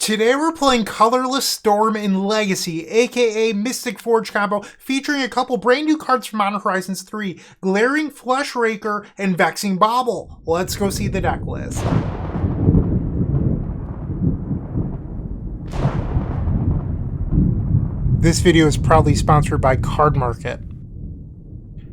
Today we're playing Colorless Storm in Legacy, aka Mystic Forge combo, featuring a couple brand new cards from Modern Horizons 3, Glaring Fleshraker and Vexing Bauble. Let's go see the deck list. This video is proudly sponsored by Card Market.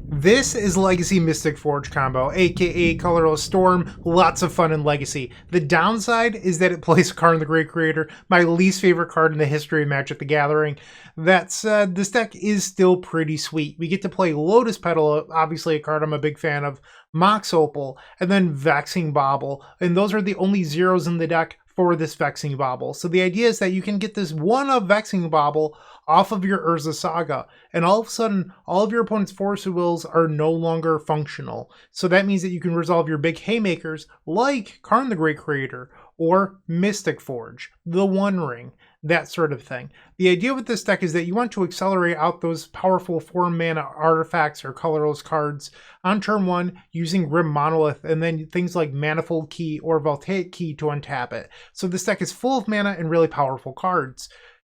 This is Legacy Mystic Forge combo, aka Colorless Storm. Lots of fun in Legacy. The downside is that it plays Karn the Great Creator, my least favorite card in the history of Magic the Gathering. That said, this deck is still pretty sweet. We get to play Lotus Petal, obviously a card I'm a big fan of, Mox Opal, and then Vexing Bauble, and those are the only zeros in the deck for this Vexing Bauble. So the idea is that you can get this one of Vexing Bauble off of your Urza Saga, and all of a sudden, all of your opponent's Force of Wills are no longer functional. So that means that you can resolve your big haymakers like Karn the Great Creator or Mystic Forge, the One Ring, that sort of thing. The idea with this deck is that you want to accelerate out those powerful 4-mana artifacts or colorless cards on turn 1 using Grim Monolith, and then things like Manifold Key or Voltaic Key to untap it. So this deck is full of mana and really powerful cards.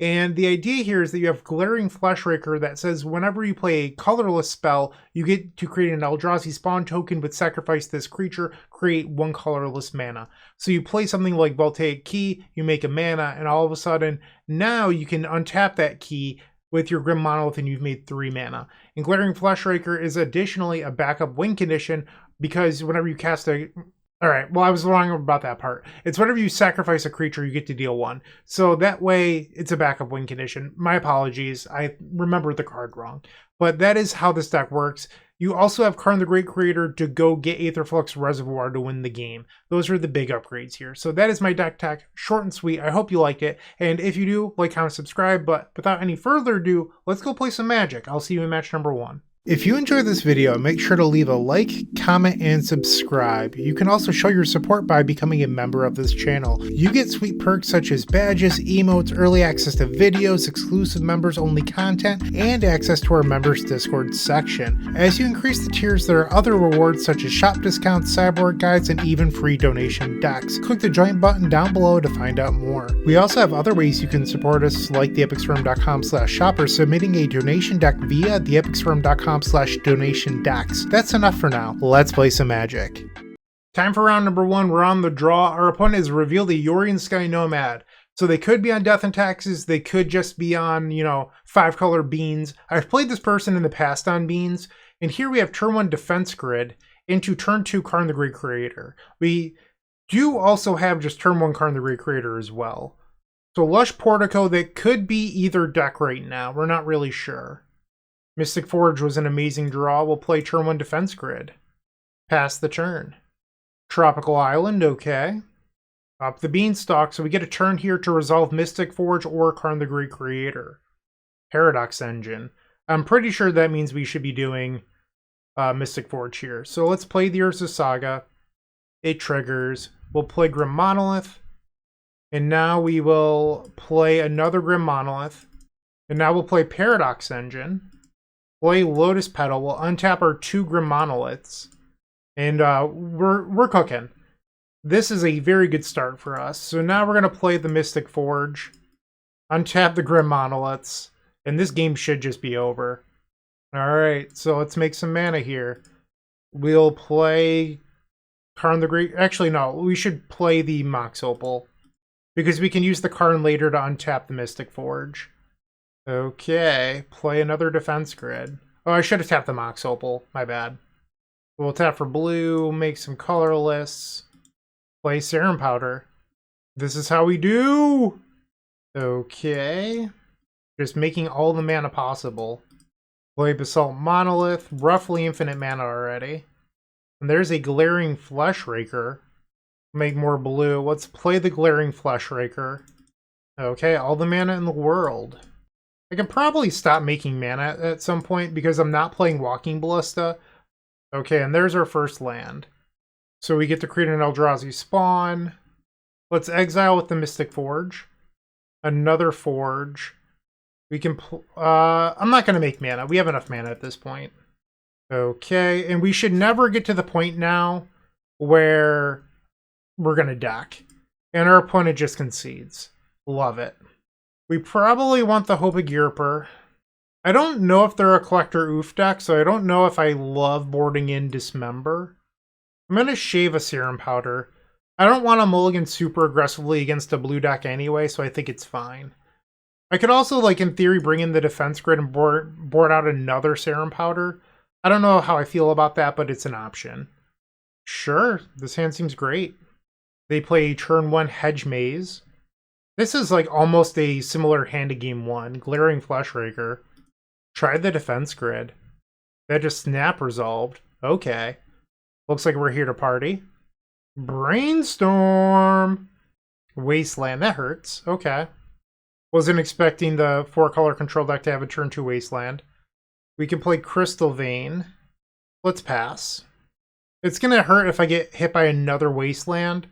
And the idea here is that you have Glaring Fleshraker that says whenever you play a colorless spell, you get to create an Eldrazi spawn token, but sacrifice this creature, create 1 colorless mana. So you play something like Voltaic Key, you make a mana, and all of a sudden, now you can untap that key with your Grim Monolith and you've made 3 mana. And Glaring Fleshraker is additionally a backup win condition because whenever you cast a... Alright, well I was wrong about that part. It's whenever you sacrifice a creature, you get to deal 1. So that way, it's a backup win condition. My apologies, I remembered the card wrong. But that is how this deck works. You also have Karn the Great Creator to go get Aetherflux Reservoir to win the game. Those are the big upgrades here. So that is my deck tech, short and sweet. I hope you liked it. And if you do, like, comment, subscribe. But without any further ado, let's go play some Magic. I'll see you in match number 1. If you enjoyed this video, make sure to leave a like, comment, and subscribe. You can also show your support by becoming a member of this channel. You get sweet perks such as badges, emotes, early access to videos, exclusive members-only content, and access to our members Discord section. As you increase the tiers, there are other rewards such as shop discounts, sideboard guides, and even free donation decks. Click the join button down below to find out more. We also have other ways you can support us, like theepicstorm.com/shop or submitting a donation deck via theepicstorm.com/donation decks. That's enough for now. Let's play some Magic. Time for round number 1. We're on the draw. Our opponent has revealed a Yorion Sky Nomad. So they could be on Death and Taxes. They could just be on, 5-color Beans. I've played this person in the past on Beans. And here we have turn 1 Defense Grid into turn 2 Karn the Great Creator. We do also have just turn 1 Karn the Great Creator as well. So Lush Portico, that could be either deck right now. We're not really sure. Mystic Forge was an amazing draw. We'll play turn 1 Defense Grid. Pass the turn. Tropical Island, okay. Up the Beanstalk, so we get a turn here to resolve Mystic Forge or Karn the Great Creator. Paradox Engine. I'm pretty sure that means we should be doing Mystic Forge here. So let's play the Urza Saga. It triggers. We'll play Grim Monolith. And now we will play another Grim Monolith. And now we'll play Paradox Engine. Play Lotus Petal. We'll untap our 2 Grim Monoliths. And we're cooking. This is a very good start for us. So now we're going to play the Mystic Forge. Untap the Grim Monoliths. And this game should just be over. Alright, so let's make some mana here. We'll play Karn the Great... Actually, no. We should play the Mox Opal. Because we can use the Karn later to untap the Mystic Forge. Okay, play another Defense Grid. Oh, I should have tapped the Mox Opal. My bad. We'll tap for blue, make some colorless, play Serum Powder. This is how we do! Okay. Just making all the mana possible. Play Basalt Monolith, roughly infinite mana already. And there's a Glaring Fleshraker. Make more blue. Let's play the Glaring Fleshraker. Okay, all the mana in the world. I can probably stop making mana at some point because I'm not playing Walking Ballista. Okay, and there's our first land. So we get to create an Eldrazi spawn. Let's exile with the Mystic Forge. Another Forge. We can... I'm not going to make mana. We have enough mana at this point. Okay, and we should never get to the point now where we're going to deck. And our opponent just concedes. Love it. We probably want the Hope-a-Gearper. I don't know if they're a collector oof deck, so I don't know if I love boarding in Dismember. I'm going to shave a Serum Powder. I don't want to mulligan super aggressively against a blue deck anyway, so I think it's fine. I could also, like, in theory, bring in the defense grid and board out another Serum Powder. I don't know how I feel about that, but it's an option. Sure, this hand seems great. They play turn 1 Hedge Maze. This is like almost a similar hand to game 1. Glaring Fleshraker. Try the defense grid. That just snap resolved. Okay. Looks like we're here to party. Brainstorm! Wasteland. That hurts. Okay. Wasn't expecting the 4-color control deck to have a turn 2 Wasteland. We can play Crystal Vein. Let's pass. It's going to hurt if I get hit by another Wasteland,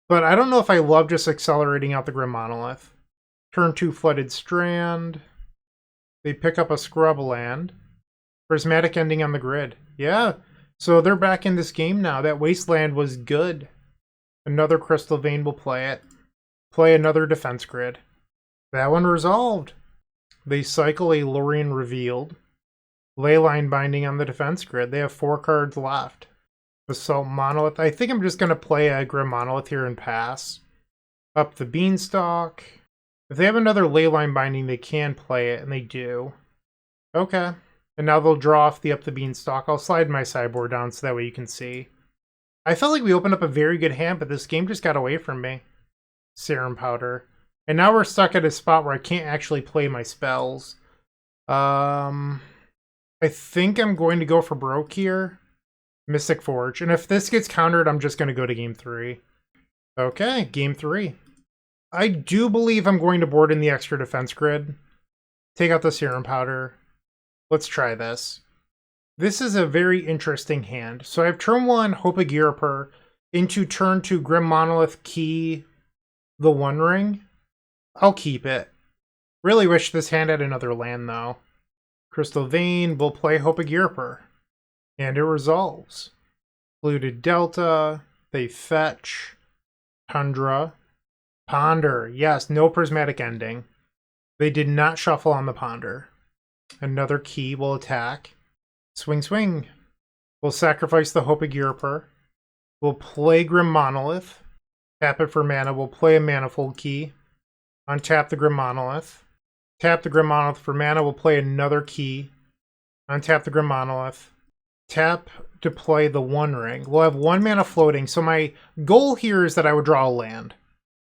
but I don't know if I love just accelerating out the Grim Monolith. Turn 2 Flooded Strand. They pick up a Scrubland. Prismatic Ending on the grid. Yeah, so they're back in this game now. That Wasteland was good. Another Crystal Vein will play it. Play another defense grid. That one resolved. They cycle a Lorien Revealed. Leyline Binding on the defense grid. They have 4 cards left. Basalt Monolith. I think I'm just going to play a Grim Monolith here and pass. Up the Beanstalk. If they have another Leyline Binding, they can play it, and they do. Okay. And now they'll draw off the Up the Beanstalk. I'll slide my sideboard down so that way you can see. I felt like we opened up a very good hand, but this game just got away from me. Serum Powder. And now we're stuck at a spot where I can't actually play my spells. I think I'm going to go for Broke here. Mystic Forge. And if this gets countered, I'm just going to go to game 3. Okay, game 3. I do believe I'm going to board in the extra defense grid. Take out the Serum Powder. Let's try this. This is a very interesting hand. So I have turn 1 Hope-a-Gearper into turn 2 Grim Monolith Key the One Ring. I'll keep it. Really wish this hand had another land though. Crystal Vein will play Hope-a-Gearper. And it resolves. Polluted Delta. They fetch. Tundra. Ponder. Yes, no prismatic ending. They did not shuffle on the Ponder. Another key will attack. Swing, swing. We'll sacrifice the Hope-a-Gearper. We'll play Grim Monolith. Tap it for mana. We'll play a Manifold Key. Untap the Grim Monolith. Tap the Grim Monolith for mana. We'll play another key. Untap the Grim Monolith. Tap to play the One Ring. We'll have 1 mana floating. So my goal here is that I would draw a land.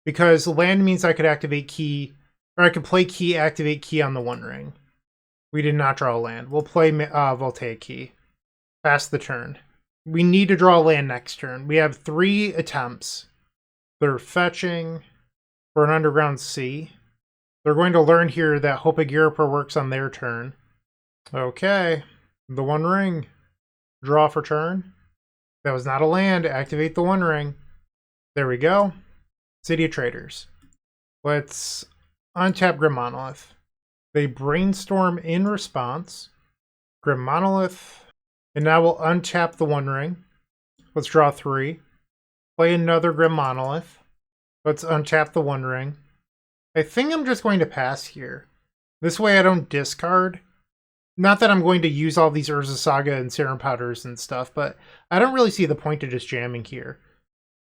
Because land means I could activate key, or I could play key, activate key on the One Ring. We did not draw a land. We'll play Voltaic Key. Pass the turn. We need to draw a land next turn. We have 3 attempts. They're fetching for an Underground Sea. They're going to learn here that Hope-a-Gearper works on their turn. Okay. The One Ring. Draw for turn. That was not a land. Activate the One Ring. There we go. City of Traitors. Let's untap Grim Monolith. They brainstorm in response. Grim Monolith. And now we'll untap the One Ring. Let's draw 3. Play another Grim Monolith. Let's untap the One Ring. I think I'm just going to pass here. This way I don't discard. Not that I'm going to use all these Urza Saga and Serum Powders and stuff, but I don't really see the point of just jamming here.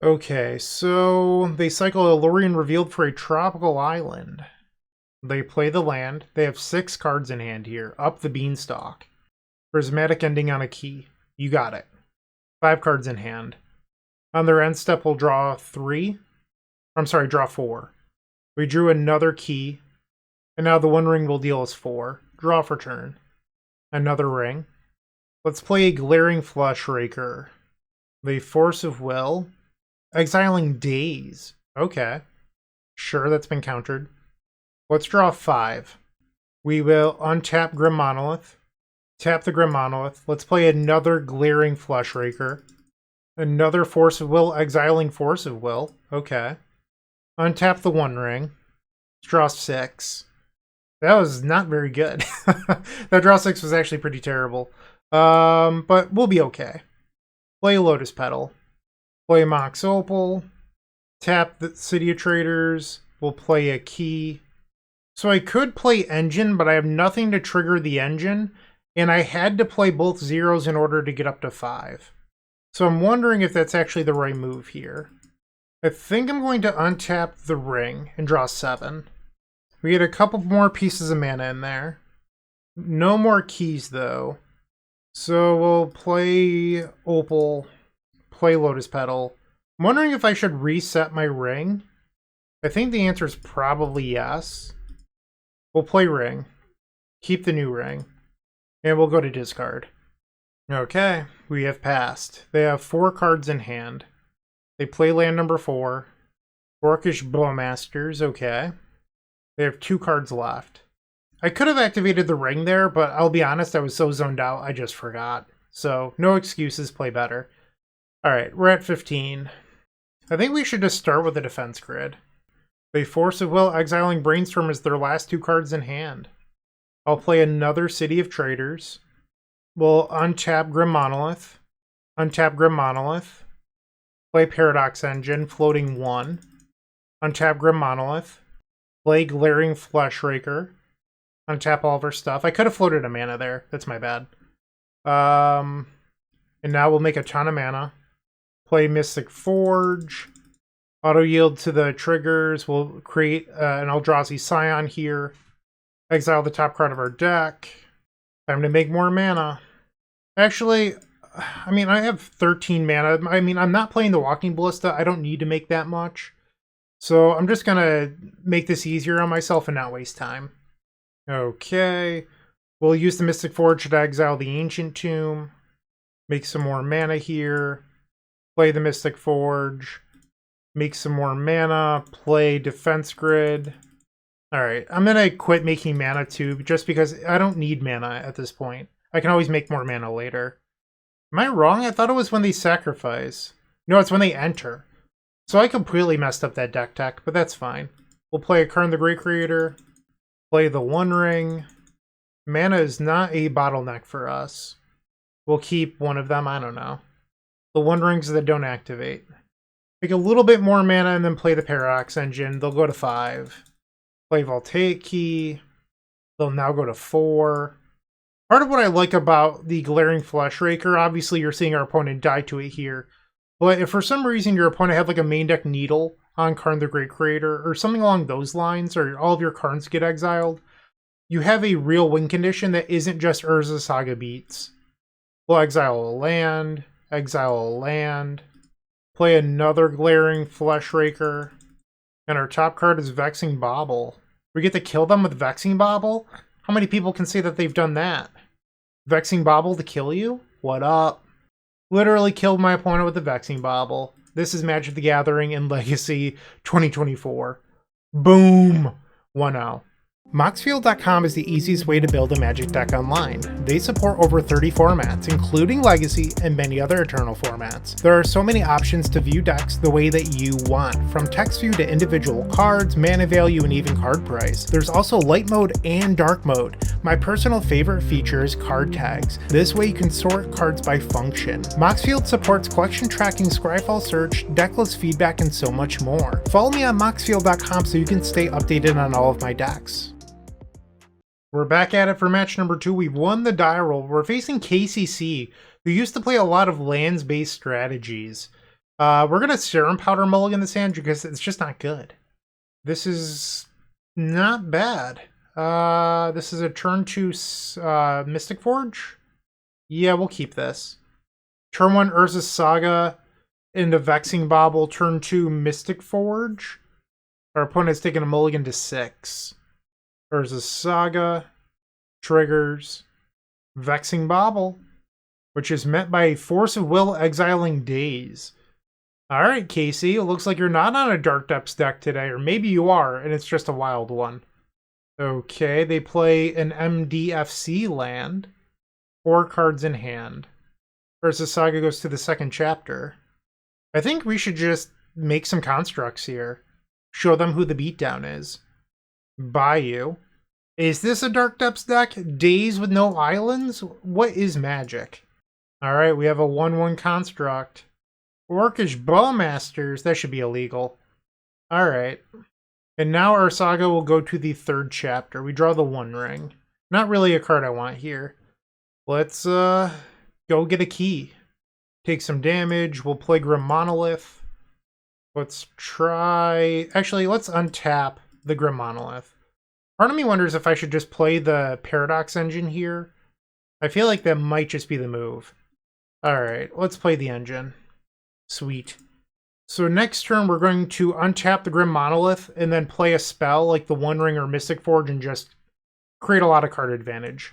Okay, so they cycle a Lorien Revealed for a tropical island. They play the land. They have 6 cards in hand here. Up the Beanstalk. Prismatic Ending on a key. You got it. 5 cards in hand. On their end step, we'll draw 3. I'm sorry, draw 4. We drew another key. And now the One Ring will deal us 4. Draw for turn. Another ring. Let's play a Glaring Fleshraker. The Force of Will. Exiling Daze. Okay. Sure, that's been countered. Let's draw 5. We will untap Grim Monolith. Tap the Grim Monolith. Let's play another Glaring Fleshraker. Another Force of Will, exiling Force of Will. Okay. Untap the One Ring. Let's draw 6. That was not very good. That draw 6 was actually pretty terrible. But we'll be okay. Play Lotus Petal. Play Mox Opal. Tap the City of Traitors. We'll play a key. So I could play engine, but I have nothing to trigger the engine, and I had to play both zeros in order to get up to 5. So I'm wondering if that's actually the right move here. I think I'm going to untap the ring and draw 7. We get a couple more pieces of mana in there. No more keys, though. So we'll play Opal, play Lotus Petal. I'm wondering if I should reset my ring. I think the answer is probably yes. We'll play ring, keep the new ring, and we'll go to discard. Okay, we have passed. They have 4 cards in hand. They play land number 4. Orcish Bowmasters, okay. They have 2 cards left. I could have activated the ring there, but I'll be honest, I was so zoned out, I just forgot. So, no excuses, play better. Alright, we're at 15. I think we should just start with a defense grid. They Force of Will, exiling Brainstorm as their last 2 cards in hand. I'll play another City of Traitors. We'll untap Grim Monolith. Untap Grim Monolith. Play Paradox Engine, floating 1. Untap Grim Monolith. Play Glaring Fleshraker. Untap all of our stuff. I could have floated a mana there. That's my bad. And now we'll make a ton of mana. Play Mystic Forge. Auto yield to the triggers. We'll create an Eldrazi Scion here. Exile the top card of our deck. Time to make more mana. Actually, I mean, I have 13 mana. I mean, I'm not playing the Walking Ballista. I don't need to make that much. So I'm just going to make this easier on myself and not waste time. Okay. We'll use the Mystic Forge to exile the Ancient Tomb. Make some more mana here. Play the Mystic Forge. Make some more mana, play Defense Grid. Alright, I'm gonna quit making Mana Tube just because I don't need mana at this point. I can always make more mana later. Am I wrong? I thought it was when they sacrifice. No, it's when they enter. So I completely messed up that deck tech, but that's fine. We'll play a Karn the Great Creator. Play the One Ring. Mana is not a bottleneck for us. We'll keep one of them, I don't know. The One Rings that don't activate. Make a little bit more mana and then play the Paradox Engine. They'll go to 5. Play Voltaic Key. They'll now go to 4. Part of what I like about the Glaring Fleshraker, obviously you're seeing our opponent die to it here, but if for some reason your opponent had like a main deck Needle on Karn the Great Creator, or something along those lines, or all of your Karns get exiled, you have a real win condition that isn't just Urza Saga beats. We'll exile a land, play another Glaring Fleshraker, and our top card is Vexing Bauble. We get to kill them with Vexing Bauble? How many people can say that they've done that? Vexing Bauble to kill you? What up? Literally killed my opponent with the Vexing Bauble. This is Magic the Gathering in Legacy 2024. Boom! 1-0. Moxfield.com is the easiest way to build a Magic deck online. They support over 30 formats, including Legacy and many other Eternal formats. There are so many options to view decks the way that you want, from text view to individual cards, mana value, and even card price. There's also light mode and dark mode. My personal favorite feature is card tags. This way you can sort cards by function. Moxfield supports collection tracking, Scryfall search, decklist feedback, and so much more. Follow me on Moxfield.com so you can stay updated on all of my decks. We're back at it for match number 2. We've won the die roll. We're facing KCC, who used to play a lot of lands-based strategies. We're going to Serum Powder mulligan this hand because it's just not good. This is not bad. This is a turn 2 Mystic Forge. Yeah, we'll keep this. Turn 1 Urza Saga into Vexing Bauble. Turn 2 Mystic Forge. Our opponent's taking a mulligan to 6. Urza Saga, triggers, Vexing Bauble, which is met by Force of Will exiling Daze. Alright, Casey, it looks like you're not on a Dark Depths deck today, or maybe you are, and it's just a wild one. Okay, they play an MDFC land, 4 cards in hand. Urza Saga goes to the second chapter. I think we should just make some constructs here. Show them who the beatdown is. Bayou. Is this a Dark Depths deck? Days with no islands? What is Magic? Alright, we have a 1-1 construct. Orcish Bowmasters. That should be illegal. Alright. And now our Saga will go to the 3rd chapter. We draw the One Ring. Not really a card I want here. Let's go get a key. Take some damage. We'll play Grim Monolith. Let's try... Actually, let's untap the Grim Monolith. Part of me wonders if I should just play the Paradox Engine here. I feel like that might just be the move. Alright, let's play the engine. Sweet. So next turn, we're going to untap the Grim Monolith and then play a spell like the One Ring or Mystic Forge and just create a lot of card advantage.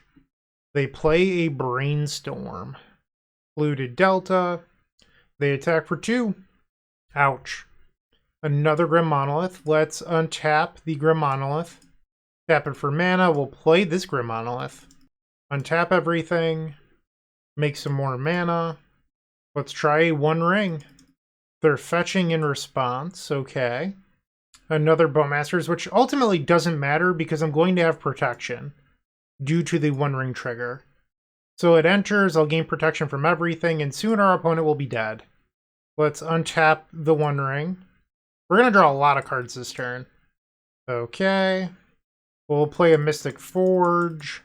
They play a Brainstorm. Polluted Delta. They attack for 2. Ouch. Another Grim Monolith. Let's untap the Grim Monolith. Tap it for mana. We'll play this Grim Monolith. Untap everything. Make some more mana. Let's try a One Ring. They're fetching in response. Okay. Another Bowmasters, which ultimately doesn't matter because I'm going to have protection due to the One Ring trigger. So it enters, I'll gain protection from everything, and soon our opponent will be dead. Let's untap the One Ring. We're going to draw a lot of cards this turn. Okay. We'll play a Mystic Forge.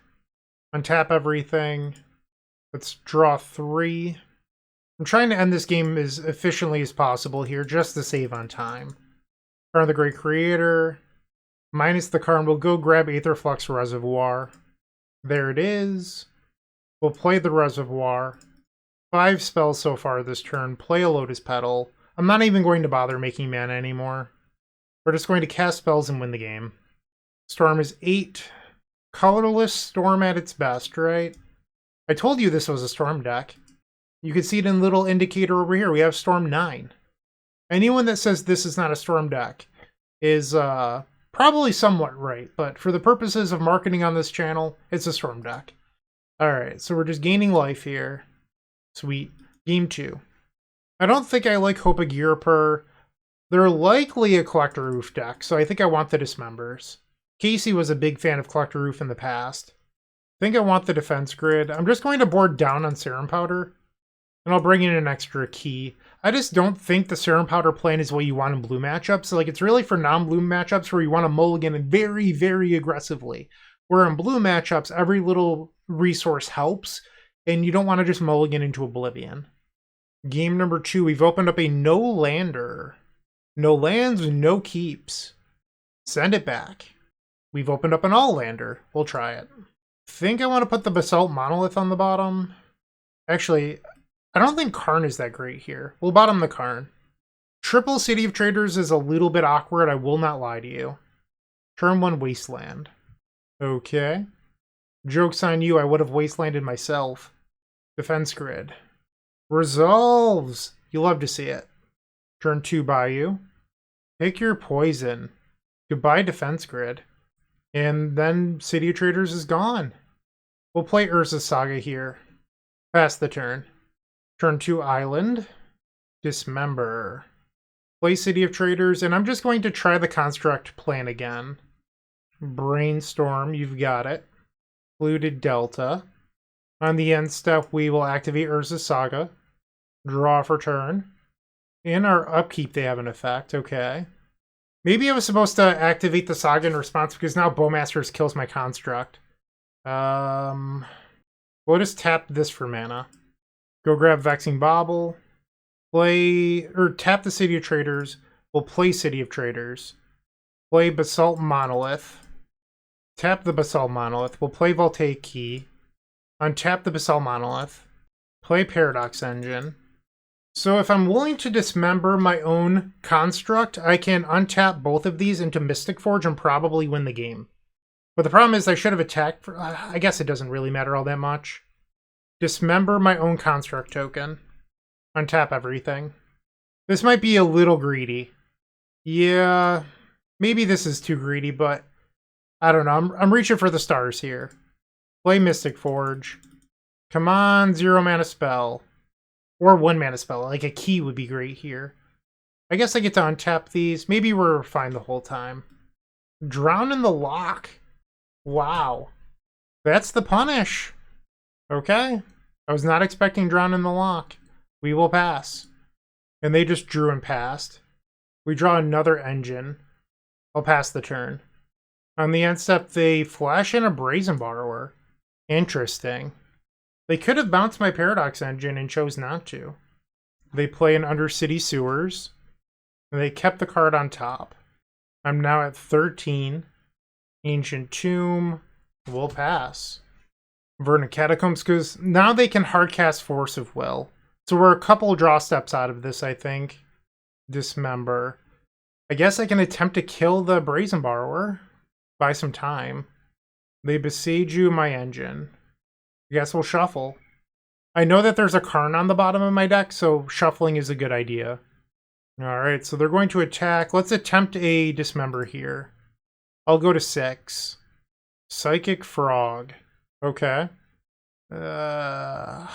Untap everything. Let's draw 3. I'm trying to end this game as efficiently as possible here, just to save on time. Karn the Great Creator. Minus the Karn, we'll go grab Aetherflux Reservoir. There it is. We'll play the Reservoir. 5 spells so far this turn. Play a Lotus Petal. I'm not even going to bother making mana anymore. We're just going to cast spells and win the game. Storm is 8. Colorless Storm at its best, right? I told you this was a Storm deck. You can see it in the little indicator over here. We have Storm 9. Anyone that says this is not a Storm deck is probably somewhat right, but for the purposes of marketing on this channel, it's a Storm deck. Alright, so we're just gaining life here. Sweet. Game 2. I don't think I like Hope of Girper. They're likely a Collector Roof deck, so I think I want the Dismembers. Casey was a big fan of Collector Roof in the past. I think I want the Defense Grid. I'm just going to board down on Serum Powder. And I'll bring in an extra key. I just don't think the Serum Powder plan is what you want in blue matchups. So, like, it's really for non-blue matchups where you want to mulligan and very, very aggressively. Where in blue matchups, every little resource helps. And you don't want to just mulligan into oblivion. Game number 2, we've opened up a no-lander. No lands, no keeps. Send it back. We've opened up an all-lander. We'll try it. Think I want to put the Basalt Monolith on the bottom. Actually, I don't think Karn is that great here. We'll bottom the Karn. Triple City of Traitors is a little bit awkward, I will not lie to you. Turn 1 Wasteland. Okay. Joke's on you, I would have Wastelanded myself. Defense Grid. Resolves! You love to see it. Turn 2 Bayou. Pick your poison. Goodbye Defense Grid. And then City of Traitors is gone. We'll play Urza Saga here. Pass the turn. Turn 2 Island. Dismember. Play City of Traitors, and I'm just going to try the Construct plan again. Brainstorm, you've got it. Polluted Delta. On the end step, we will activate Urza Saga. Draw for turn. In our upkeep, they have an effect. Okay. Maybe I was supposed to activate the Saga in response because now Bowmasters kills my Construct. We'll just tap this for mana. Go grab Vexing Bauble. Tap the City of Traitors. We'll play City of Traitors. Play Basalt Monolith. Tap the Basalt Monolith. We'll play Voltaic Key. Untap the Basalt Monolith. Play Paradox Engine. So if I'm willing to dismember my own Construct, I can untap both of these into Mystic Forge and probably win the game. But the problem is I should have attacked for... I guess it doesn't really matter all that much. Dismember my own Construct token. Untap everything. This might be a little greedy. Yeah, maybe this is too greedy, but I don't know. I'm reaching for the stars here. Play Mystic Forge. Come on, 0 mana spell. Or 1 mana spell. Like a key would be great here. I guess I get to untap these. Maybe we're fine the whole time. Drown in the Lock. Wow. That's the punish. Okay. I was not expecting Drown in the Lock. We will pass. And they just drew and passed. We draw another engine. I'll pass the turn. On the end step, they flash in a Brazen Borrower. Interesting. They could have bounced my Paradox Engine and chose not to. They play an Undercity Sewers. And they kept the card on top. I'm now at 13. Ancient Tomb. We'll pass. Verdant Catacombs, because now they can hardcast Force of Will. So we're a couple draw steps out of this, I think. Dismember. I guess I can attempt to kill the Brazen Borrower. Buy some time. They besiege you, my engine. I guess we'll shuffle. I know that there's a Karn on the bottom of my deck, so shuffling is a good idea. Alright, so they're going to attack. Let's attempt a Dismember here. I'll go to 6. Psychic Frog. Okay. I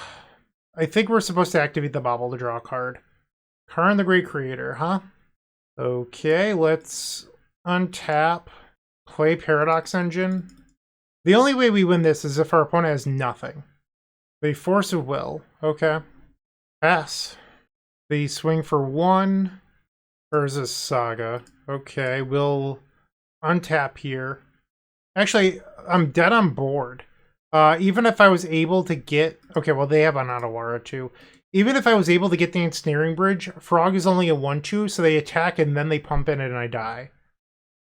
think we're supposed to activate the Bauble to draw a card. Karn the Great Creator, huh? Okay, let's untap. Play Paradox Engine. The only way we win this is if our opponent has nothing. They Force of Will. Okay. Pass. They swing for 1. Urza Saga. Okay, we'll untap here. Actually, I'm dead on board. Even if I was able to get... Okay, well, they have an Otawara too. Even if I was able to get the Ensnaring Bridge, Frog is only a 1-2, so they attack and then they pump in and I die.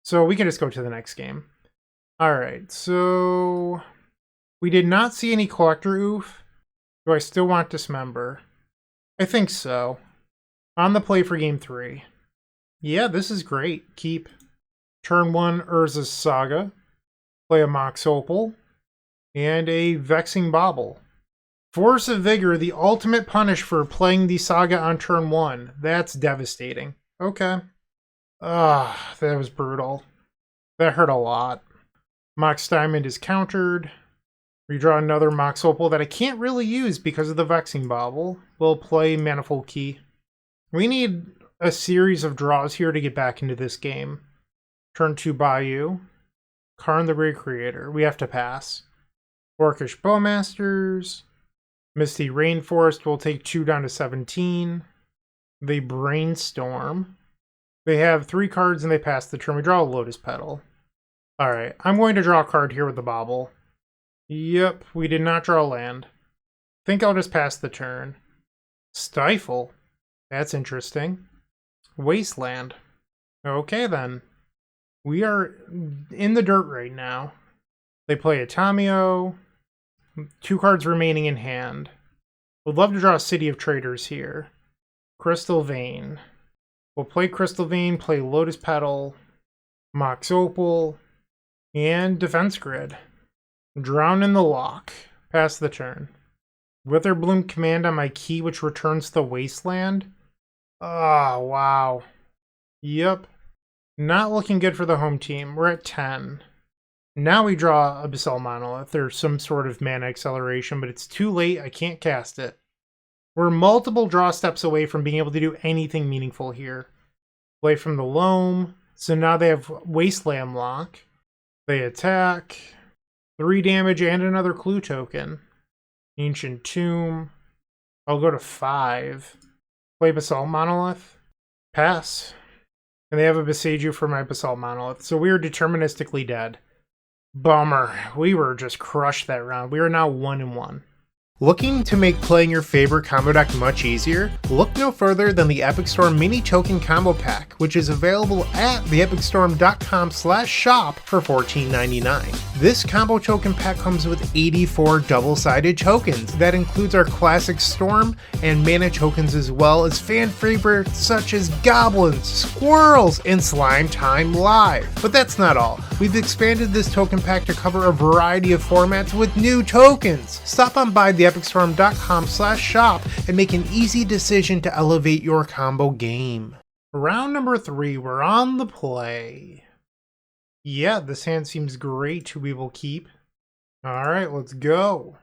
So we can just go to the next game. Alright, so... We did not see any Collector Oof. Do I still want Dismember? I think so. On the play for game 3. Yeah, this is great. Keep. Turn 1, Urza's Saga. Play a Mox Opal. And a Vexing Bauble. Force of Vigor, the ultimate punish for playing the Saga on turn 1. That's devastating. Okay. Ah, that was brutal. That hurt a lot. Mox Diamond is countered. Redraw another Mox Opal that I can't really use because of the Vexing Bauble. We'll play Manifold Key. We need a series of draws here to get back into this game. Turn 2 Bayou. Karn the Great Creator. We have to pass. Orcish Bowmasters. Misty Rainforest will take 2 down to 17. They Brainstorm. They have 3 cards and they pass the turn. We draw a Lotus Petal. Alright, I'm going to draw a card here with the Bauble. Yep, we did not draw land. Think I'll just pass the turn. Stifle. That's interesting. Wasteland. Okay then. We are in the dirt right now. They play a Tamio. 2 cards remaining in hand. Would love to draw a City of Traitors here. Crystal Vein. We'll play Crystal Vein, play Lotus Petal, Mox Opal, and Defense Grid. Drown in the Lock. Pass the turn. Witherbloom Command on my key, which returns the Wasteland. Oh, wow. Yep. Not looking good for the home team. We're at 10. Now we draw a Basalt Monolith. There's some sort of mana acceleration, but it's too late. I can't cast it. We're multiple draw steps away from being able to do anything meaningful here. Play from the Loam. So now they have Wasteland Lock. They attack. 3 damage and another clue token. Ancient Tomb. I'll go to 5. Play Basalt Monolith. Pass. And they have a Besiege You for my Basalt Monolith. So we are deterministically dead. Bummer. We were just crushed that round. We are now 1-1. Looking to make playing your favorite combo deck much easier? Look no further than the Epic Storm Mini Token Combo Pack, which is available at theepicstorm.com/shop for $14.99. This combo token pack comes with 84 double-sided tokens. That includes our classic Storm and mana tokens, as well as fan favorites such as Goblins, Squirrels, and Slime Time Live. But that's not all. We've expanded this token pack to cover a variety of formats with new tokens. Stop on by theepicstorm.com/shop and make an easy decision to elevate your combo game. Round number 3, we're on the play. Yeah, this hand seems great. We will keep. Alright, let's go.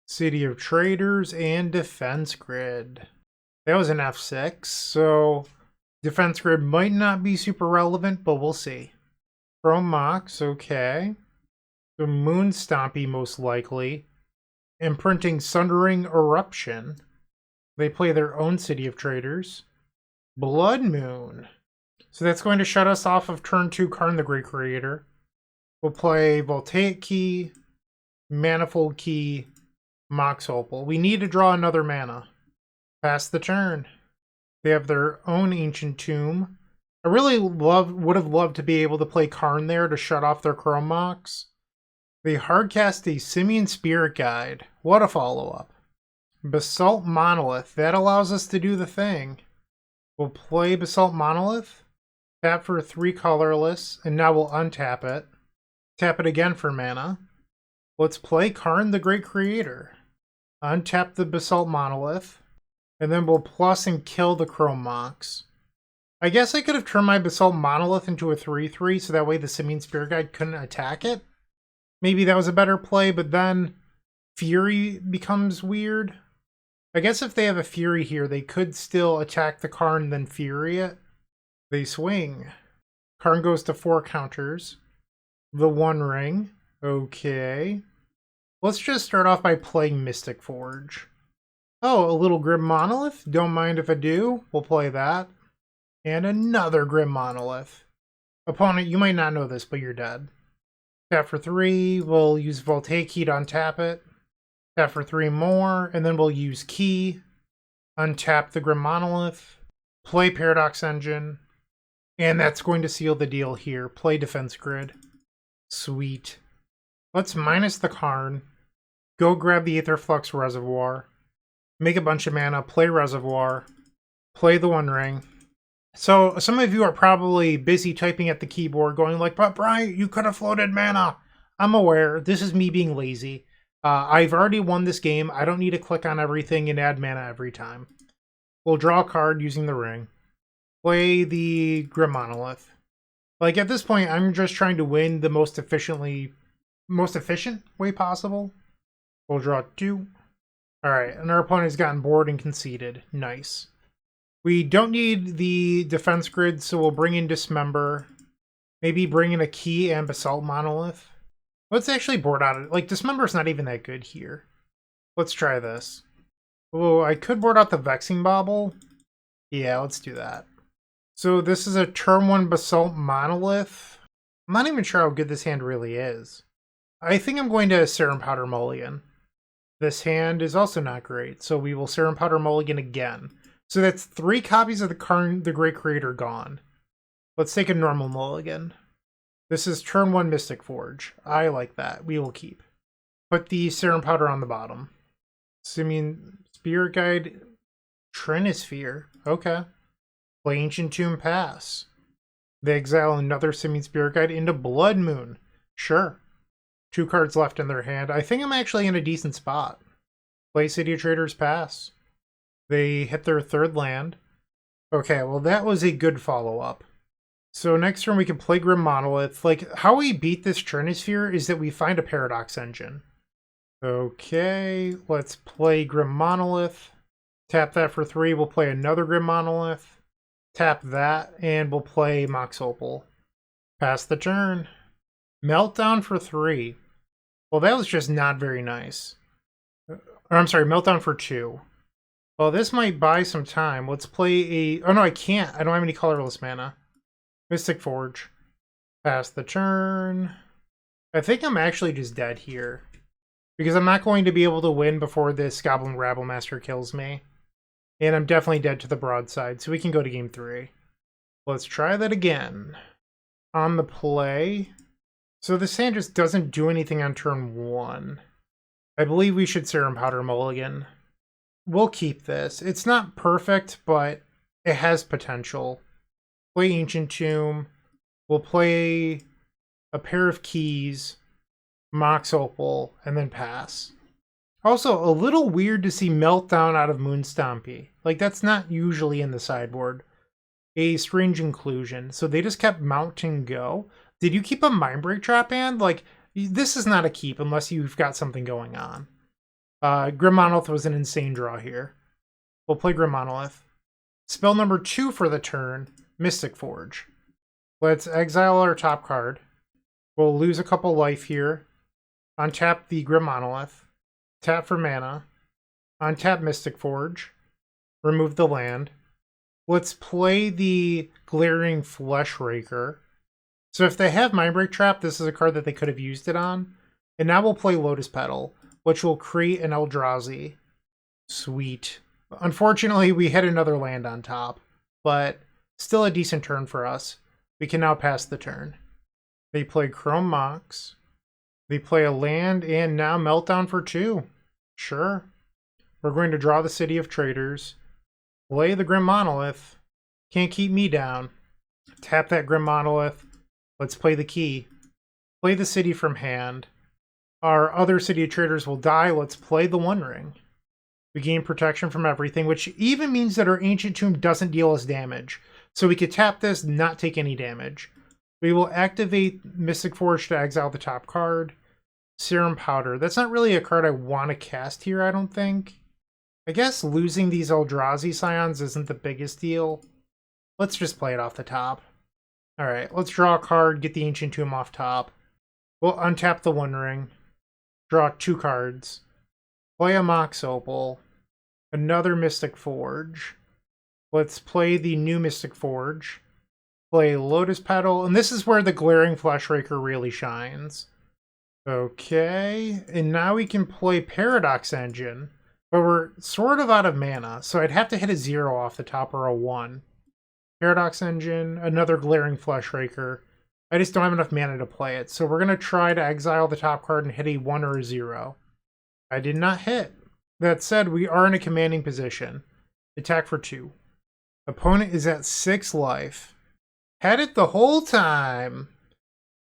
City of Traitors and Defense Grid. That was an F6, so Defense Grid might not be super relevant, but we'll see. Chrome Mox, okay. The Moon Stompy, most likely. Imprinting Sundering Eruption. They play their own City of Traitors. Blood Moon. So that's going to shut us off of turn 2 Karn the Great Creator. We'll play Voltaic Key, Manifold Key, Mox Opal. We need to draw another mana. Pass the turn. They have their own Ancient Tomb. I really would have loved to be able to play Karn there to shut off their Chrome Mox. They hardcast a Simian Spirit Guide. What a follow-up. Basalt Monolith. That allows us to do the thing. We'll play Basalt Monolith. Tap for 3 colorless, and now we'll untap it. Tap it again for mana. Let's play Karn the Great Creator. Untap the Basalt Monolith. And then we'll plus and kill the Chrome Mox. I guess I could have turned my Basalt Monolith into a 3/3 so that way the Simian Spirit Guide couldn't attack it. Maybe that was a better play, but then Fury becomes weird. I guess if they have a Fury here, they could still attack the Karn and then Fury it. They swing. Karn goes to 4 counters. The One Ring. Okay. Let's just start off by playing Mystic Forge. Oh, a little Grim Monolith? Don't mind if I do. We'll play that. And another Grim Monolith. Opponent, you might not know this, but you're dead. Tap for 3. We'll use Voltaic Key to untap it. Tap for 3 more, and then we'll use Key. Untap the Grim Monolith. Play Paradox Engine. And that's going to seal the deal here. Play Defense Grid. Sweet. Let's minus the Karn. Go grab the Aetherflux Reservoir. Make a bunch of mana. Play Reservoir. Play the One Ring. So some of you are probably busy typing at the keyboard going like, but Bryant, you could have floated mana. I'm aware. This is me being lazy. I've already won this game. I don't need to click on everything and add mana every time. We'll draw a card using the ring. Play the Grim Monolith. Like at this point, I'm just trying to win the most efficient way possible. We'll draw 2. Alright, and our opponent has gotten bored and conceded. Nice. We don't need the defense grid, so we'll bring in Dismember. Maybe bring in a Key and Basalt Monolith. Let's actually board out it. Like, Dismember's not even that good here. Let's try this. Oh, I could board out the Vexing Bauble. Yeah, let's do that. So this is a turn 1 Basalt Monolith. I'm not even sure how good this hand really is. I think I'm going to Serum Powder Mulligan. This hand is also not great, so we will Serum Powder Mulligan again. So that's 3 copies of the Karn the Great Creator gone. Let's take a normal mulligan. This is turn 1 Mystic Forge. I like that. We will keep. Put the Serum Powder on the bottom. Simian Spirit Guide. Trinisphere. Okay. Play Ancient Tomb, pass. They exile another Simian Spirit Guide into Blood Moon. Sure. 2 cards left in their hand. I think I'm actually in a decent spot. Play City of Traitors, pass. They hit their 3rd land. Okay, well that was a good follow-up. So next turn we can play Grim Monolith. Like, how we beat this Trinisphere is that we find a Paradox Engine. Okay, let's play Grim Monolith. Tap that for 3, we'll play another Grim Monolith. Tap that, and we'll play Mox Opal. Pass the turn. Meltdown for 3. Well, that was just not very nice. Or, I'm sorry, Meltdown for 2. Well, this might buy some time. Let's play a... Oh, no, I can't. I don't have any colorless mana. Mystic Forge. Pass the turn. I think I'm actually just dead here. Because I'm not going to be able to win before this Goblin Rabblemaster kills me. And I'm definitely dead to the broadside, so we can go to game 3. Let's try that again. On the play. So this hand just doesn't do anything on turn 1. I believe we should Serum Powder Mulligan. We'll keep this. It's not perfect, but it has potential. Play Ancient Tomb. We'll play a pair of keys, Mox Opal, and then pass. Also, a little weird to see Meltdown out of Moonstompy. Like, that's not usually in the sideboard. A strange inclusion. So they just kept Mount and Go. Did you keep a Mindbreak Trap hand? Like, this is not a keep unless you've got something going on. Grim Monolith was an insane draw here. We'll play Grim Monolith. Spell number 2 for the turn, Mystic Forge. Let's exile our top card. We'll lose a couple life here. Untap the Grim Monolith. Tap for mana. Untap Mystic Forge. Remove the land. Let's play the Glaring Fleshraker. So if they have Mindbreak Trap, this is a card that they could have used it on. And now we'll play Lotus Petal, which will create an Eldrazi. Sweet. Unfortunately, we hit another land on top, but still a decent turn for us. We can now pass the turn. They play Chrome Mox. They play a land and now Meltdown for 2. Sure. We're going to draw the City of Traitors. Play the Grim Monolith. Can't keep me down. Tap that Grim Monolith. Let's play the key. Play the city from hand. Our other City of Traitors will die. Let's play the One Ring. We gain protection from everything, which even means that our Ancient Tomb doesn't deal us damage. So we could tap this, not take any damage. We will activate Mystic Forge to exile the top card. Serum Powder. That's not really a card I want to cast here, I don't think. I guess losing these Eldrazi Scions isn't the biggest deal. Let's just play it off the top. Alright, let's draw a card, get the Ancient Tomb off top. We'll untap the One Ring. Draw 2 cards. Play a Mox Opal. Another Mystic Forge. Let's play the new Mystic Forge. Play Lotus Petal. And this is where the Glaring Fleshraker really shines. Okay. And now we can play Paradox Engine. But we're sort of out of mana. So I'd have to hit a 0 off the top or a 1. Paradox Engine. Another Glaring Fleshraker. I just don't have enough mana to play it. So we're going to try to exile the top card and hit a 1 or a 0. I did not hit. That said, we are in a commanding position. Attack for 2. Opponent is at 6 life. Had it the whole time.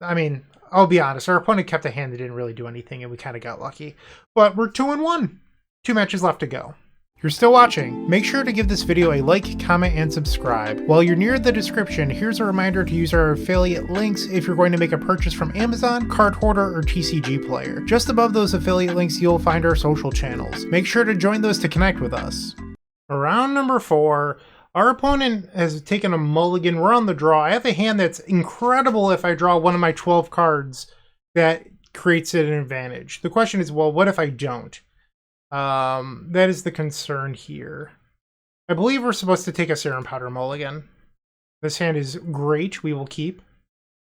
I mean, I'll be honest. Our opponent kept a hand that didn't really do anything, and we kind of got lucky. But we're 2-1. 2 matches left to go. If you're still watching, make sure to give this video a like, comment, and subscribe. While you're near the description, here's a reminder to use our affiliate links if you're going to make a purchase from Amazon, Card Hoarder, or TCG Player. Just above those affiliate links, you'll find our social channels. Make sure to join those to connect with us. Round number 4. Our opponent has taken a mulligan. We're on the draw. I have a hand that's incredible if I draw one of my 12 cards that creates an advantage. The question is, well, what if I don't? That is the concern here. I believe we're supposed to take a Serum Powder mulligan. This hand is great. We will keep.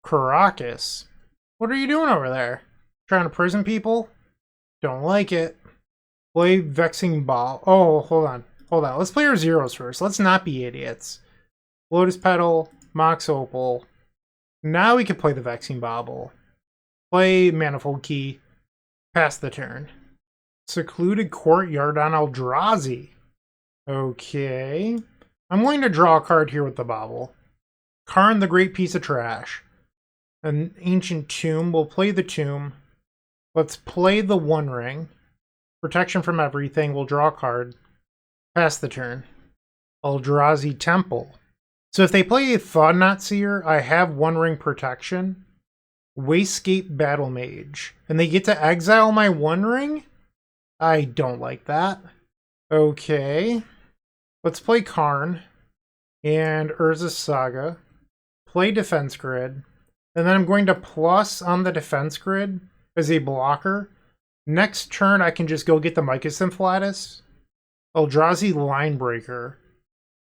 Caracas. What are you doing over there? Trying to prison people? Don't like it. Play Vexing Bauble. Oh, hold on. Hold on. Let's play our zeros first. Let's not be idiots. Lotus Petal, Mox Opal. Now we can play the Vexing Bauble. Play Manifold Key. Pass the turn. Secluded Courtyard on Eldrazi. Okay. I'm going to draw a card here with the Bauble. Karn, the Great Piece of Trash. An Ancient Tomb. We'll play the Tomb. Let's play the One Ring. Protection from everything. We'll draw a card. Pass the turn. Eldrazi Temple. So if they play a Thought-Knot Seer, I have One Ring protection. Wastegate Battle Mage. And they get to exile my One Ring? I don't like that. Okay. Let's play Karn. And Urza Saga. Play Defense Grid. And then I'm going to plus on the Defense Grid as a blocker. Next turn, I can just go get the Mycosynth Lattice. Eldrazi Linebreaker.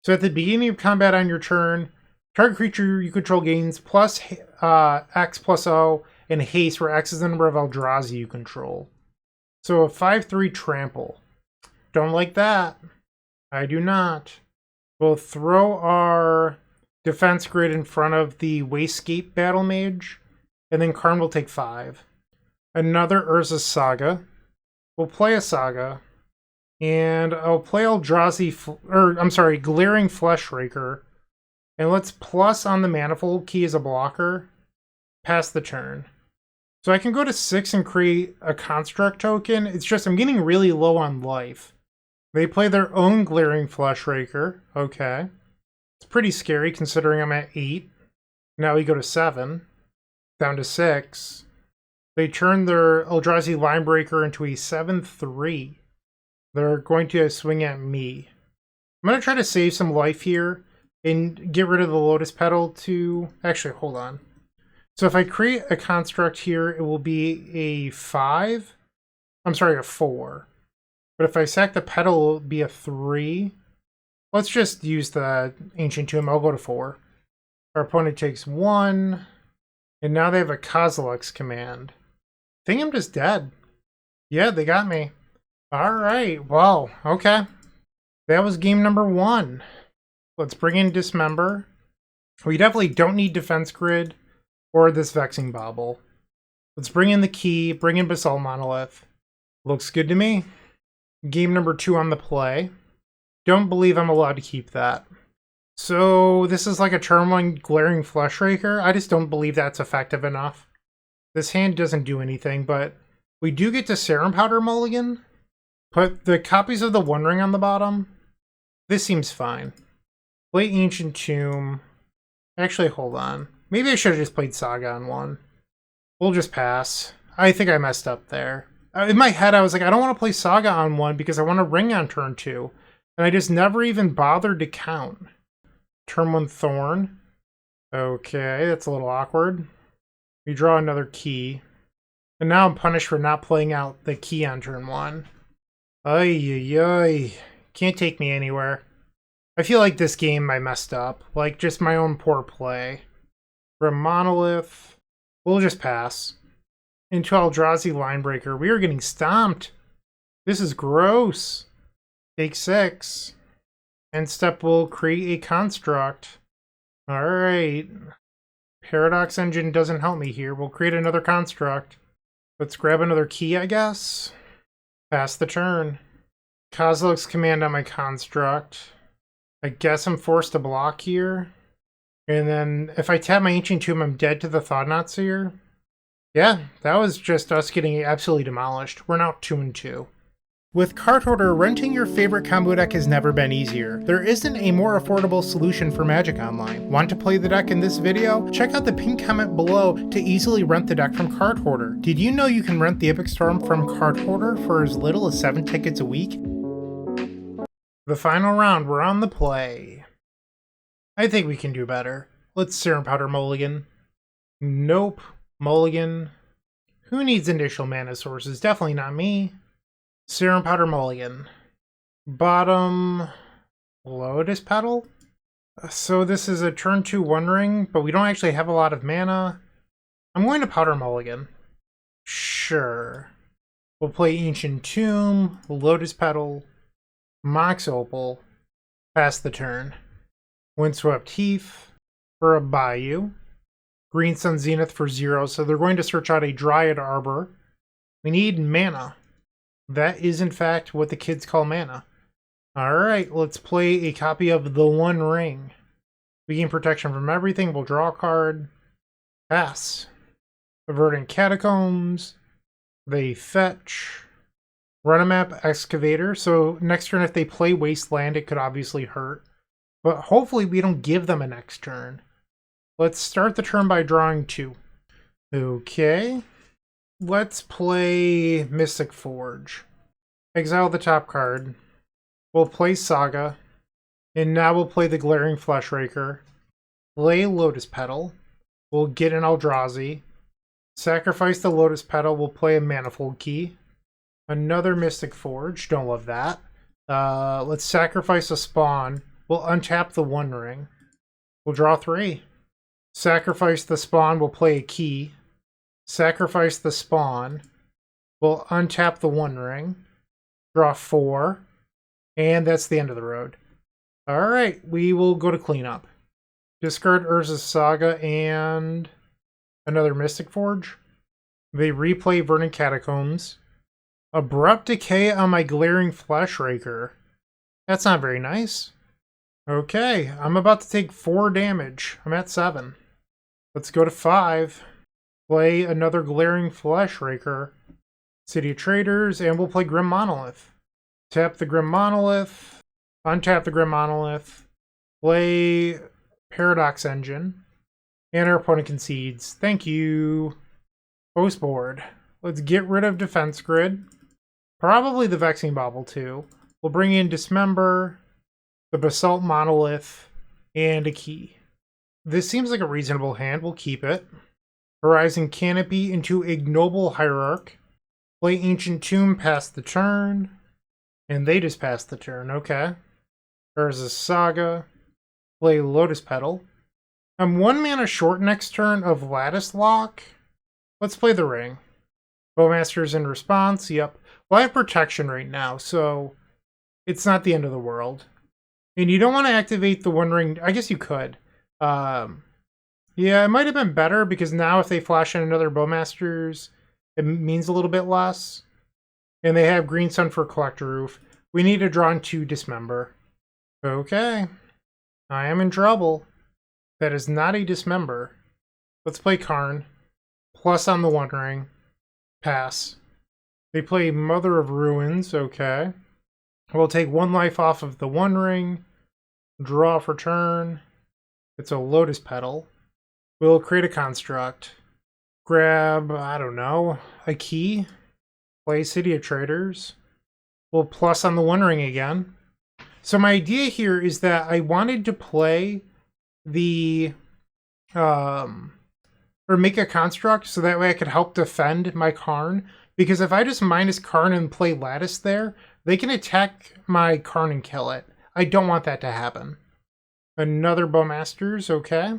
So at the beginning of combat on your turn, target creature you control gains plus X plus O and haste, where X is the number of Eldrazi you control. So a 5/3 trample. Don't like that. I do not. We'll throw our Defense Grid in front of the Wastegate Battle Mage, and then Karn will take 5. Another Urza Saga. We'll play a Saga. And I'll play Glaring Fleshraker. And let's plus on the Manifold Key as a blocker. Pass the turn. So I can go to 6 and create a Construct token. It's just I'm getting really low on life. They play their own Glaring Fleshraker. Okay. It's pretty scary considering I'm at 8. Now we go to 7. Down to 6. They turn their Eldrazi Linebreaker into a 7/3. They're going to swing at me. I'm going to try to save some life here and get rid of the Lotus Petal to... Actually, hold on. So if I create a construct here, it will be a 5. I'm sorry, a 4. But if I sack the petal, it'll be a 3. Let's just use the Ancient Tomb. I'll go to 4. Our opponent takes 1. And now they have a COLORLESS command. I think I'm just dead. Yeah, they got me. Alright, well, okay. That was game number 1. Let's bring in Dismember. We definitely don't need Defense Grid or this Vexing Bauble. Let's bring in the key, bring in Basalt Monolith. Looks good to me. Game number 2 on the play. Don't believe I'm allowed to keep that. So this is like a turn 1 Glaring Fleshraker. I just don't believe that's effective enough. This hand doesn't do anything, but we do get to Serum Powder mulligan. Put the copies of the One Ring on the bottom. This seems fine. Play Ancient Tomb. Actually, hold on. Maybe I should have just played Saga on 1. We'll just pass. I think I messed up there. In my head, I was like, I don't want to play Saga on 1 because I want to ring on turn 2. And I just never even bothered to count. Turn 1 Thorn. Okay, that's a little awkward. We draw another key. And now I'm punished for not playing out the key on turn 1. Ay, ay, ay. Can't take me anywhere. I feel like this game I messed up. Like, just my own poor play. For Monolith, we'll just pass. Into Eldrazi Linebreaker. We are getting stomped. This is gross. Take 6. End step will create a construct. Alright. Paradox Engine doesn't help me here. We'll create another construct. Let's grab another key, I guess. Pass the turn. COLORLESS command on my construct. I guess I'm forced to block here. And then if I tap my Ancient Tomb, I'm dead to the Thought-Knot Seer. Yeah, that was just us getting absolutely demolished. We're now 2-2. With Card Hoarder, renting your favorite combo deck has never been easier. There isn't a more affordable solution for Magic Online. Want to play the deck in this video? Check out the pinned comment below to easily rent the deck from Card Hoarder. Did you know you can rent the Epic Storm from Card Hoarder for as little as 7 tickets a week? The final round, we're on the play. I think we can do better. Let's Serum Powder mulligan. Nope. Mulligan. Who needs initial mana sources? Definitely not me. Serum Powder mulligan. Bottom Lotus Petal. So this is a turn 2 One Ring, but we don't actually have a lot of mana. I'm going to Powder mulligan. Sure. We'll play Ancient Tomb, Lotus Petal, Mox Opal, pass the turn. Windswept Heath for a Bayou. Green Sun Zenith for 0, so they're going to search out a Dryad Arbor. We need mana. That is, in fact, what the kids call mana. Alright, let's play a copy of the One Ring. We gain protection from everything. We'll draw a card. Pass. Verdant Catacombs. They fetch. Run a map Excavator. So next turn, if they play Wasteland, it could obviously hurt. But hopefully we don't give them a next turn. Let's start the turn by drawing 2. Okay. Let's play Mystic Forge. Exile the top card. We'll play Saga. And now we'll play the Glaring Fleshraker. Play Lotus Petal. We'll get an Eldrazi. Sacrifice the Lotus Petal. We'll play a Manifold Key. Another Mystic Forge. Don't love that. Let's sacrifice a Spawn. We'll untap the One Ring. We'll draw 3. Sacrifice the Spawn. We'll play a Key. Sacrifice the Spawn. We'll untap the One Ring. Draw 4. And that's the end of the road. Alright, we will go to cleanup. Discard Urza's Saga and another Mystic Forge. They replay Verdant Catacombs. Abrupt Decay on my Glaring Fleshraker. That's not very nice. Okay, I'm about to take 4 damage. I'm at 7. Let's go to 5. Play another Glaring Fleshraker. City of Traitors, and we'll play Grim Monolith. Tap the Grim Monolith. Untap the Grim Monolith. Play Paradox Engine. And our opponent concedes. Thank you. Post board. Let's get rid of Defense Grid. Probably the Vexing Bauble too. We'll bring in Dismember, the Basalt Monolith, and a key. This seems like a reasonable hand. We'll keep it. Horizon Canopy into Ignoble Hierarch. Play Ancient Tomb, pass the turn. And they just passed the turn. Okay. There's a Saga. Play Lotus Petal. I'm 1 mana short next turn of Lattice Lock. Let's play the Ring. Bowmaster's in response. Yep. Well, I have protection right now, so it's not the end of the world. And you don't want to activate the One Ring. I guess you could. Yeah, it might have been better because now if they flash in another Bowmasters, it means a little bit less. And they have Green Sun for Collector Roof. We need to draw into Dismember. Okay. I am in trouble. That is not a Dismember. Let's play Karn. Plus on the One Ring. Pass. They play Mother of Ruins. Okay. We'll take 1 life off of the One Ring. Draw for turn. It's a Lotus Petal. We'll create a construct. Grab, I don't know, a key. Play City of Traitors. We'll plus on the One Ring again. So my idea here is that I wanted to play the or make a construct so that way I could help defend my Karn. Because if I just minus Karn and play Lattice there, they can attack my Karn and kill it. I don't want that to happen. Another Bowmasters, okay.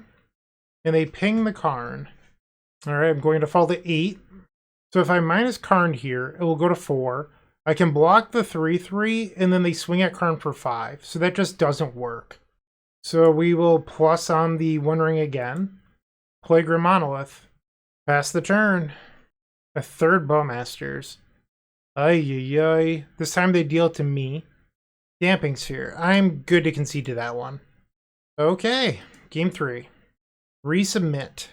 And they ping the Karn. Alright, I'm going to fall to 8. So if I minus Karn here, it will go to 4. I can block the 3/3, and then they swing at Karn for 5. So that just doesn't work. So we will plus on the One Ring again. Play Grim Monolith. Pass the turn. A third Bowmasters. Ay. This time they deal it to me. Damping Sphere. I'm good to concede to that one. Okay, game 3. Resubmit.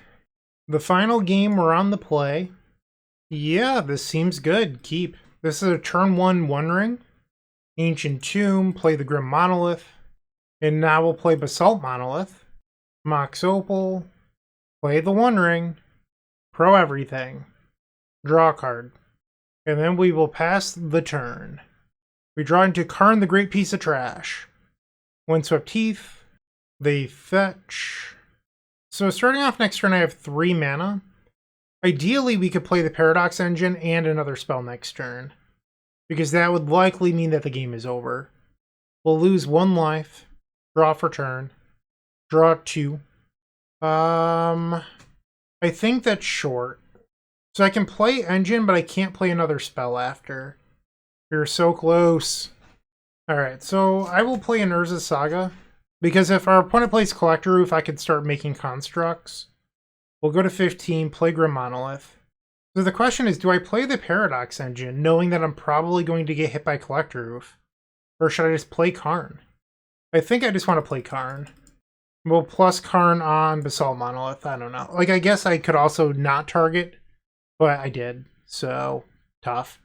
The final game we're on the play. Yeah, this seems good. Keep. This is a turn 1 One Ring. Ancient Tomb, play the Grim Monolith. And now we'll play Basalt Monolith. Mox Opal. Play the One Ring. Pro everything. Draw a card. And then we will pass the turn. We draw into Karn the Great Piece of Trash. Windswept Heath. They fetch. So starting off next turn I have 3 mana. Ideally we could play the Paradox Engine and another spell next turn. Because that would likely mean that the game is over. We'll lose 1 life. Draw for turn. Draw 2. I think that's short. So I can play Engine, but I can't play another spell after. You're so close. Alright, so I will play an Urza Saga. Because if our opponent plays Collector Roof, I could start making constructs. We'll go to 15, play Grim Monolith. So the question is, do I play the Paradox Engine, knowing that I'm probably going to get hit by Collector Roof? Or should I just play Karn? I think I just want to play Karn. We'll plus Karn on Basalt Monolith, I don't know. Like, I guess I could also not target, but I did, so tough.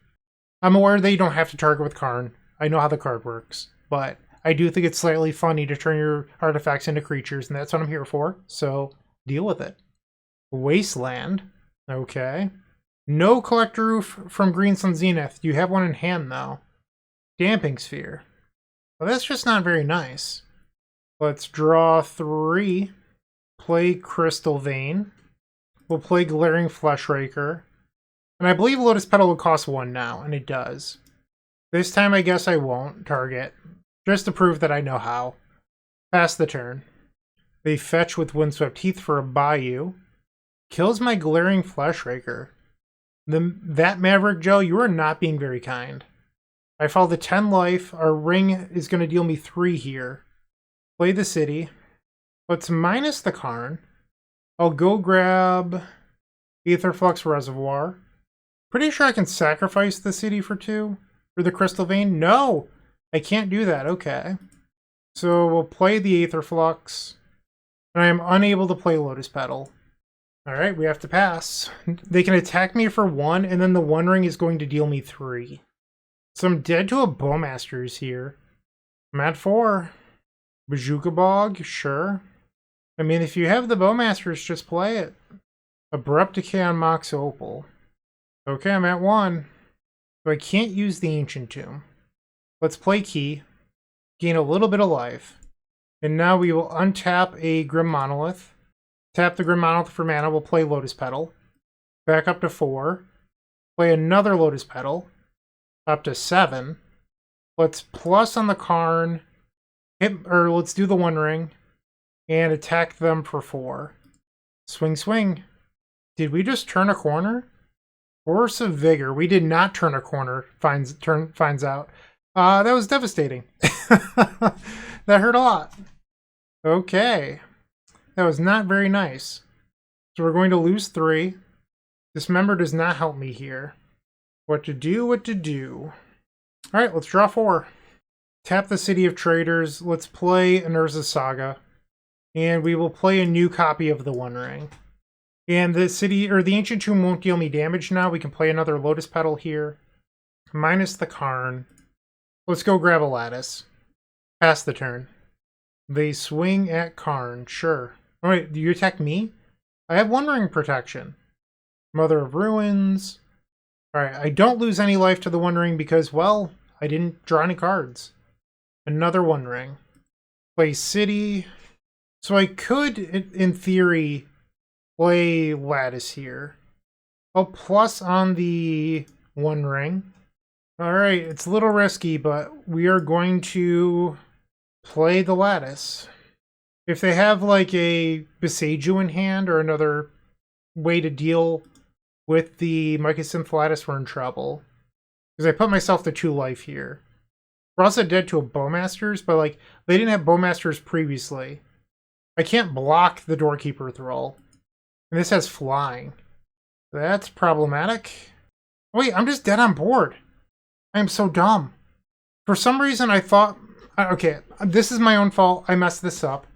I'm aware that you don't have to target with Karn. I know how the card works, but I do think it's slightly funny to turn your artifacts into creatures, and that's what I'm here for, so deal with it. Wasteland. Okay. No Collector Roof from Green Sun Zenith. You have one in hand, though. Damping Sphere. Well, that's just not very nice. Let's draw 3. Play Crystal Vein. We'll play Glaring Fleshraker. And I believe Lotus Petal would cost 1 now, and it does. This time I guess I won't target. Just to prove that I know how. Pass the turn. They fetch with Windswept Heath for a Bayou. Kills my Glaring Fleshraker. That Maverick Joe, you are not being very kind. I fall to 10 life. Our ring is going to deal me 3 here. Play the city. Let's minus the Karn. I'll go grab Aetherflux Reservoir. Pretty sure I can sacrifice the city for 2. Or the Crystal Vein. No! I can't do that. Okay. So we'll play the Aetherflux. And I am unable to play Lotus Petal. Alright, we have to pass. They can attack me for 1, and then the One Ring is going to deal me 3. So I'm dead to a Bowmasters here. I'm at 4. Bazooka Bog, sure. I mean, if you have the Bowmasters, just play it. Abrupt Decay on Mox Opal. Okay, I'm at 1. So I can't use the Ancient Tomb. Let's play Key. Gain a little bit of life. And now we will untap a Grim Monolith. Tap the Grim Monolith for mana, we'll play Lotus Petal. Back up to 4. Play another Lotus Petal. Up to 7. Let's plus on the Karn. Let's do the One Ring and attack them for 4. Swing, swing. Did we just turn a corner? Force of Vigor. We did not turn a corner, finds out. That was devastating. That hurt a lot. Okay. That was not very nice. So we're going to lose 3. Dismember does not help me here. What to do, what to do. Alright, let's draw 4. Tap the City of Traitors. Let's play an Urza Saga. And we will play a new copy of the One Ring. And the city, or the Ancient Tomb won't deal me damage now. We can play another Lotus Petal here. Minus the Karn. Let's go grab a Lattice. Pass the turn. They swing at Karn. Sure. Alright, do you attack me? I have One Ring protection. Mother of Ruins. Alright, I don't lose any life to the One Ring because, well, I didn't draw any cards. Another One Ring. Play City. So I could, in theory, play Lattice here. Oh, plus on the One Ring. Alright, it's a little risky, but we are going to play the Lattice. If they have like a Beseiju in hand or another way to deal with the Mycosynth Lattice, we're in trouble. Because I put myself to 2 life here. We're also dead to a Bowmasters, but like they didn't have Bowmasters previously. I can't block the Doorkeeper Thrall. And this has flying. That's problematic. Wait, I'm just dead on board. I'm so dumb. For some reason I thought... Okay, this is my own fault. I messed this up.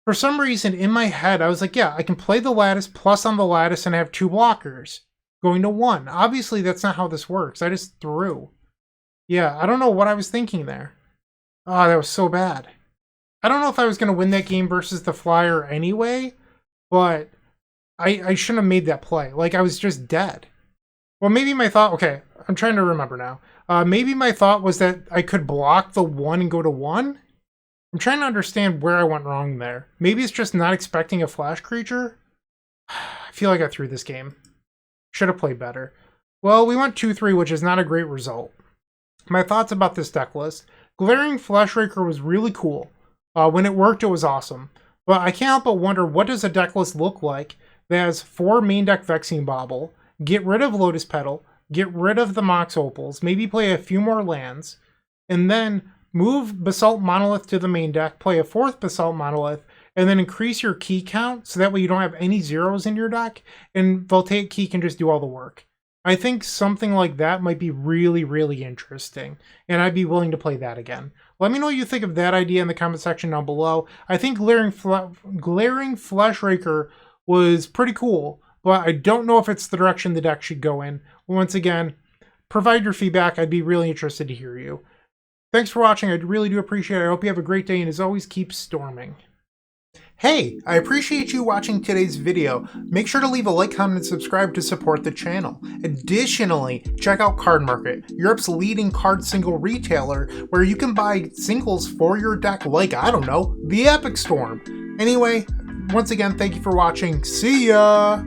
For some reason in my head I was like, yeah, I can play the Lattice plus on the Lattice and have 2 blockers. Going to 1. Obviously that's not how this works. I just threw. Yeah, I don't know what I was thinking there. Oh, that was so bad. I don't know if I was going to win that game versus the Flyer anyway, but... I shouldn't have made that play. Like, I was just dead. Well, maybe my thought... Okay, I'm trying to remember now. Maybe my thought was that I could block the 1 and go to 1? I'm trying to understand where I went wrong there. Maybe it's just not expecting a flash creature? I feel like I threw this game. Should have played better. Well, we went 2-3, which is not a great result. My thoughts about this deck list. Glaring Fleshraker was really cool. When it worked, it was awesome. But I can't help but wonder, what does a deck list look like that has 4 main deck Vexing Bauble, get rid of Lotus Petal, get rid of the Mox Opals, maybe play a few more lands, and then move Basalt Monolith to the main deck, play a 4th Basalt Monolith, and then increase your key count so that way you don't have any zeros in your deck, and Voltaic Key can just do all the work. I think something like that might be really, really interesting, and I'd be willing to play that again. Let me know what you think of that idea in the comment section down below. I think Glaring Fleshraker was pretty cool, but I don't know if it's the direction the deck should go in. Once again, provide your feedback. I'd be really interested to hear you. Thanks for watching. I really do appreciate it. I hope you have a great day, and as always, keep storming. Hey, I appreciate you watching today's video. Make sure to leave a like, comment, and subscribe to support the channel. Additionally, check out Card Market, Europe's leading card single retailer, where you can buy singles for your deck like, I don't know, the Epic Storm. Anyway, once again, thank you for watching. See ya!